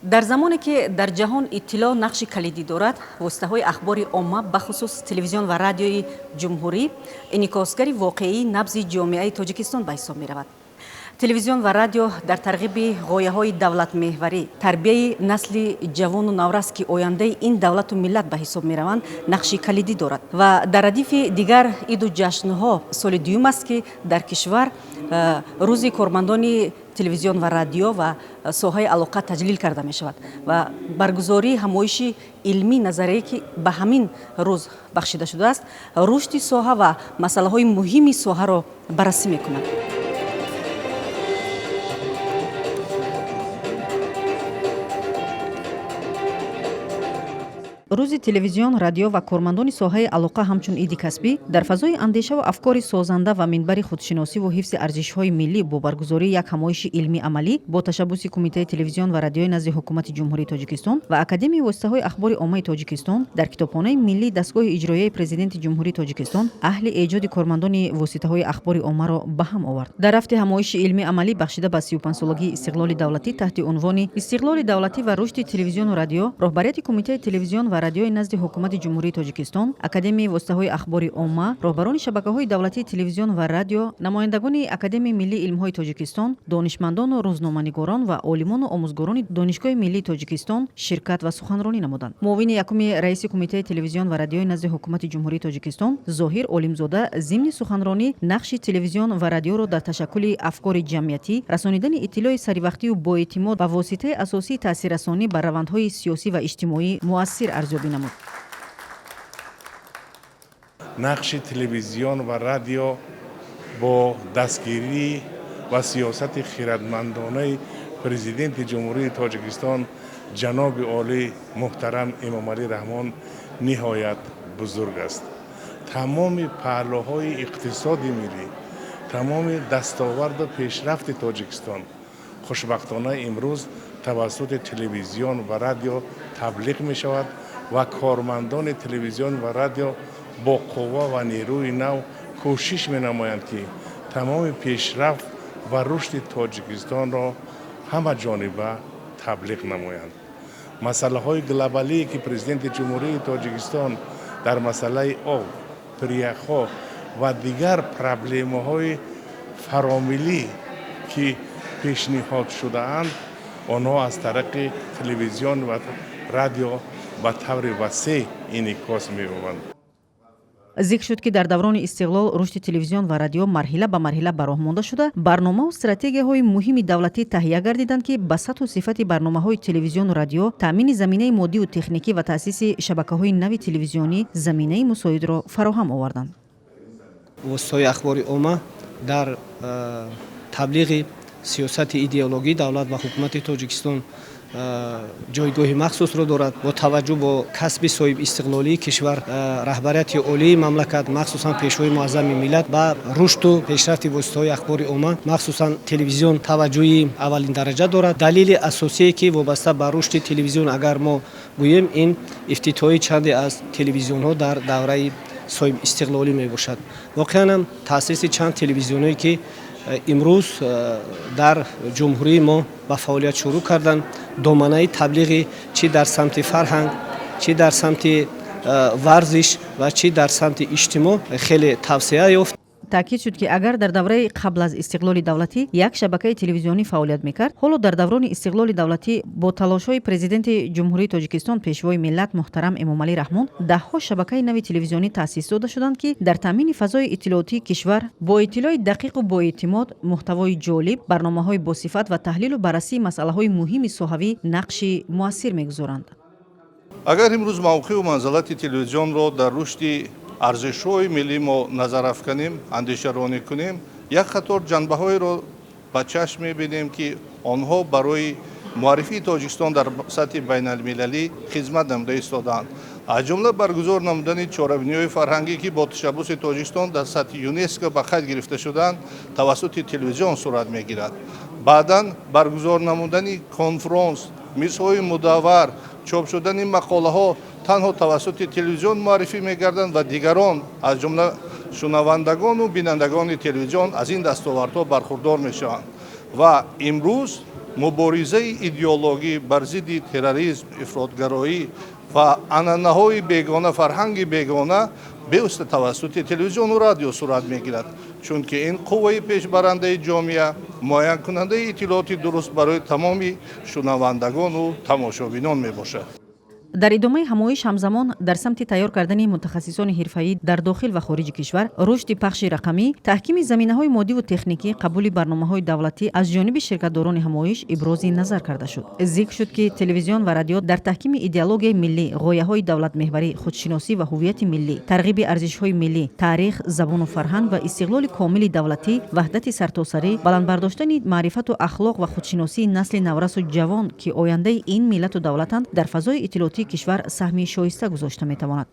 дар замоне ки дар ҷаҳон иттилоъ нақши калидӣ дорад, воситаҳои ахбори омма бахусус телевизион ва радиои ҷумҳурӣ инъикосгари воқеии набзи ҷомеаи Тоҷикистон ба ҳисоб меравад. телевизион ва радио дар тарғиби ғояҳои давлатмеҳварӣ, тарбияи насли ҷавону наврас ки ояндаи ин давлату миллат ба ҳисоб мераванд, нақши калидӣ дорад ва дар радифи дигар иду ҷашнҳо соли дуюм аст ки дар кишвар рӯзи кормандони телевизион ва радио ва соҳаи алоқа таҷлил карда мешавад ва баргузории ҳамоиши илмӣ назарие ки ба ҳамин рӯз бахшида шудааст, рушди соҳа ва масъалаҳои муҳими соҳаро баррасӣ мекунад. рӯзи телевизион, радио ва кормандони соҳаи алоқа ҳамчун иди касбӣ дар фазои андешаву афкори созанда ва минбари худшиносиву ҳифзи арзишҳои миллӣ бо баргузории як ҳамоиши илмӣ амалӣ бо ташаббуси Кумитаи телевизион ва радиои назди ҳукумати ҷумҳурии Тоҷикистон ва Академияи воситаҳои ахбори оммаи Тоҷикистон дар китобхонаи миллии дастгоҳи иҷроияи президенти ҷумҳурии Тоҷикистон аҳли эҷоди кормандони воситаҳои ахбори оммаро ба ҳам овард. Дар рафти ҳамоиши илмӣ амалӣ бахшида ба 35-солагии истиқлоли давлатӣ таҳти унвони «Истиқлоли давлатӣ ва рушди телевизиону радио», роҳбарияти Кумитаи телевизион ва радиои назди ҳукумати ҷумҳурии Тоҷикистон, Академияи воситаҳои ахбори омма, роҳбарони шабакаҳои давлатии телевизион ва радио, намояндагони Академияи миллии илмҳои Тоҷикистон, донишмандону рӯзноманигорон ва олимону омӯзгорони Донишгоҳи миллии Тоҷикистон ширкат ва суханронӣ намуданд. Муовини якуми раиси Кумитаи телевизион ва радиои назди ҳукумати ҷумҳурии Тоҷикистон, Зоҳир Олимзода, зимни суханронӣ нақши телевизион ва радиоро дар ташаккули афкори ҷамъиятӣ, расонидани иттилои саривақтию боэътимод ба воситаи асосии таъсиррасонӣ ба равандҳои сиёсӣ ва иҷтимоӣ муассир арзёбӣ намуд. нақши телевизион ва радио бо дастгирӣ ва сиёсати хиратмандонаи президенти ҷумҳурии Тоҷикистон ҷаноби олӣ муҳтарам Эмомалӣ Раҳмон ниҳоят бузург аст. тамоми паҳлӯҳои иқтисоди миллӣ, тамоми дастоварду пешрафти Тоҷикистон хушбахтона имрӯз тавассути телевизион ва радио таблиғ мешавад ва кормандони телевизион ва радио бо қувва ва нерӯи нав кӯшиш менамоянд ки тамоми пешрафт ва рушди Тоҷикистонро ҳамаҷониба таблиғ намоянд. масъалаҳои глобалие ки президенти ҷумҳурии Тоҷикистон дар масъалаи об, прияхҳо ва дигар проблемаҳои фаромилӣ ки пешниҳод шудаанд, онҳо аз тариқи телевизион ва радио ба таври васеъ инъикос меёбанд. зикр шуд ки дар даврони истиқлол рушди телевизион ва радио марҳила ба марҳила ба роҳ монда шуда, барномаву стратегияҳои муҳими давлатӣ таҳия гардиданд ки ба сатҳу сифати барномаҳои телевизиону радио, таъмини заминаи моддию техникӣ ва таъсиси шабакаҳои нави телевизионӣ заминаи мусоидро фароҳам оварданд. воситаҳои ахбори омма дар таблиғи сиёсати идеологии давлат ва ҳукумати Тоҷикистон ҷойгоҳи махсусро дорад. бо таваҷҷӯҳ бо касби соҳиб истиқлолии кишвар, раҳбарияти олии мамлакат, махсусан пешвои муаззами миллат ба рушду пешрафти воситаҳои ахбори омма, махсусан телевизион таваҷҷӯҳи аввалин дараҷа дорад. далили асосие ки вобаста ба рушди телевизион агар мо гӯем, ин ифтитиҳои чанде аз телевизионҳо дар давраи соҳиб истиқлолӣ мебошад. воқеан ҳам таъсиси чанд телевизионҳое ки имрӯз дар ҷумҳурии мо ба фаъолият шурӯъ карданд, доманаи таблиғи чӣ дар самти фарҳанг, чӣ дар самти варзиш ва чӣ дар самти иҷтимоъ хеле тавсеа ёфт. таъкид шуд ки агар дар давраи қабл аз истиқлоли давлатӣ як шабакаи телевизионӣ фаъолият мекард, ҳоло дар даврони истиқлоли давлатӣ бо талошҳои президенти ҷумҳурии Тоҷикистон, пешвои миллат муҳтарам Эмомалӣ Раҳмон, даҳҳо шабакаи нави телевизионӣ таъсис дода шуданд ки дар таъмини фазои иттилоотии кишвар бо иттилои дақиқу боэътимод, муҳтавои ҷолиб, барномаҳои босифат ва таҳлилу баррасии масъалаҳои муҳими соҳавӣ нақши муассир мегузоранд. агар имрӯз мавқеу манзилати телевизионро дар рушди арзишҳои миллӣ мо назар афканем, андешаронӣ кунем, як қатор ҷанбаҳоеро ба чашм мебинем ки онҳо барои муаррифии Тоҷикистон дар сатҳи байналмилалӣ хизмат намуда истодаанд. аз ҷумла баргузор намудани чорабиниҳои фарҳангӣ ки бо ташаббуси Тоҷикистон дар сатҳи ЮНЕСКО ба қайд гирифта шудаанд, тавассути телевизион сурат мегирад. баъдан баргузор намудани конфронс, мизҳои мудаввар, чоп шудани мақолаҳо танҳо тавассути телевизион муаррифӣ мегарданд ва дигарон аз ҷумла шунавандагону бинандагони телевизион аз ин дастовардҳо бархурдор мешаванд. ва имрӯз муборизаи идеологӣ бар зидди терроризм, ифротгароӣ ва анъанаҳои бегона, фарҳанги бегона бевосита тавассути телевизиону радио сурат мегирад, чунки ин қувваи пешбарандаи ҷомеа муайянкунандаи иттилооти дуруст барои тамоми шунавандагону тамошобинон мебошад. дар идомаи ҳамоиш ҳамзамон дар самти тайёр кардани мутахассисони ҳирфаӣ дар дохил ва хориҷи кишвар, рушди пахши рақамӣ, таҳкими заминаҳои моддиву техникӣ, қабули барномаҳои давлатӣ аз ҷониби ширкатдорони ҳамоиш ибрози назар карда шуд. Зикр шуд ки телевизион ва радио дар таҳкими идеологияи миллӣ, ғояҳои давлатмеҳварӣ, худшиносӣ ва ҳуввияти миллӣ, тарғиби арзишҳои миллӣ, таърих, забону фарҳанг ва истиқлоли комили давлатӣ, ваҳдати сартосарӣ, баландбардоштани маърифату ахлоқ ва худшиносии насли наврасу ҷавон ки ояндаи ин миллату давлатанд, дар фазои иттилоотии кишвар саҳми шоиста гузошта метавонад.